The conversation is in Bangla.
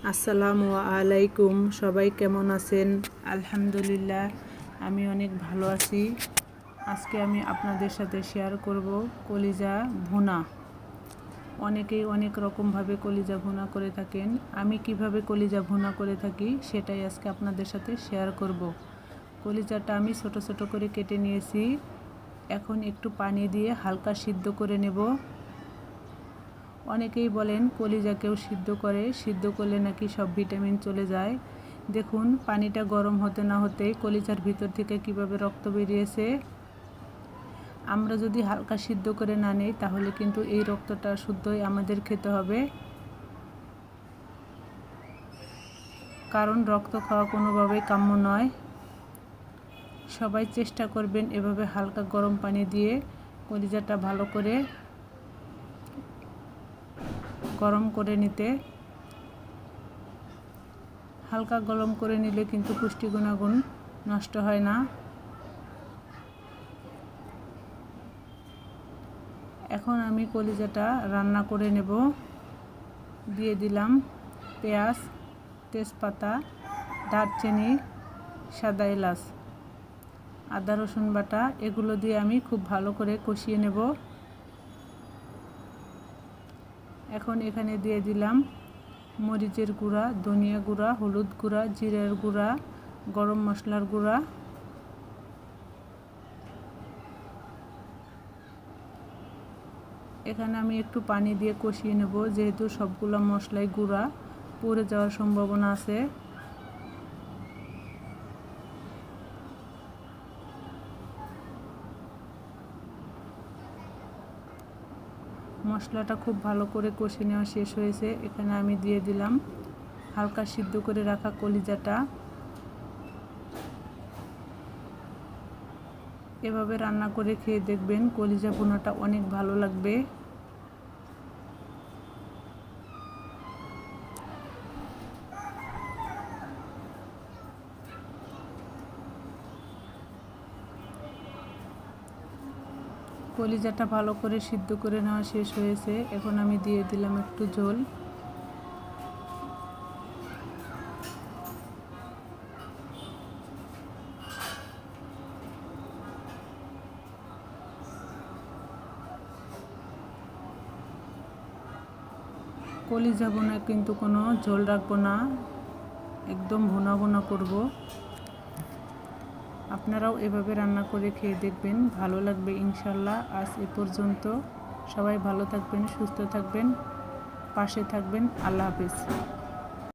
আসসালামু আলাইকুম। সবাই কেমন আছেন? আলহামদুলিল্লাহ, আমি অনেক ভালো আছি। আজকে আমি আপনাদের সাথে শেয়ার করব কলিজা ভুনা। অনেকেই অনেক রকমভাবে কলিজা ভুনা করে থাকেন। আমি কিভাবে কলিজা ভুনা করে থাকি সেটাই আজকে আপনাদের সাথে শেয়ার করব। কলিজাটা আমি ছোট ছোট করে কেটে নিয়েছি। এখন একটু পানি দিয়ে হালকা সিদ্ধ করে নেব। অনেকেই বলেন কলিজাকেও সিদ্ধ করলে নাকি সব ভিটামিন চলে যায়। দেখুন, পানিটা গরম হতে না হতেই কলিজার ভিতর থেকে কিভাবে রক্ত বেরিয়েছে। আমরা যদি হালকা সিদ্ধ করে না নেই তাহলে কিন্তু এই রক্তটা শুদ্ধই আমাদের খেতে হবে, কারণ রক্ত খাওয়া কোনোভাবেই কাম্য নয়। সবাই চেষ্টা করবেন এভাবে হালকা গরম পানি দিয়ে কলিজাটা ভালো করে গরম করে নিতে। হালকা গরম করে নিলে কিন্তু পুষ্টি গুণাগুণ নষ্ট হয় না। এখন আমি কলিজাটা রান্না করে নেব। দিয়ে দিলাম পেঁয়াজ, তেজপাতা, দারচিনি, সাদা এলাচ, আদা রসুন বাটা, এগুলো দিয়ে আমি খুব ভালো করে কষিয়ে নেব। এখন এখানে দিয়ে দিলাম মরিচের গুঁড়া, ধনিয়া গুঁড়া, হলুদ গুঁড়া, জিরার গুঁড়া, গরম মশলার গুঁড়া। এখানে আমি একটু পানি দিয়ে কষিয়ে নেব, যেহেতু সবগুলো মশলাই গুঁড়া, পুড়ে যাওয়ার সম্ভাবনা আছে। মশলাটা খুব ভালো করে কষে নেওয়া শেষ হয়েছে। এখানে আমি দিয়ে দিলাম হালকা সিদ্ধ করে রাখা কলিজাটা। এভাবে রান্না করে খেয়ে দেখবেন, কলিজা ভুনাটা অনেক ভালো লাগবে। কলিজাটা ভালো করে সিদ্ধ করে নেওয়া শেষ হয়েছে। এখন আমি দিয়ে দিলাম একটু ঝোল। কলিজা ভুনা কিন্তু কোনো ঝোল রাখবো না, একদম ভুনা ভুনা করব। আপনারাও এভাবে রান্না করে খেয়ে দেখবেন, ভালো লাগবে ইনশাল্লাহ। আজ এ পর্যন্ত। সবাই ভালো থাকবেন, সুস্থ থাকবেন, পাশে থাকবেন। আল্লাহ হাফেজ।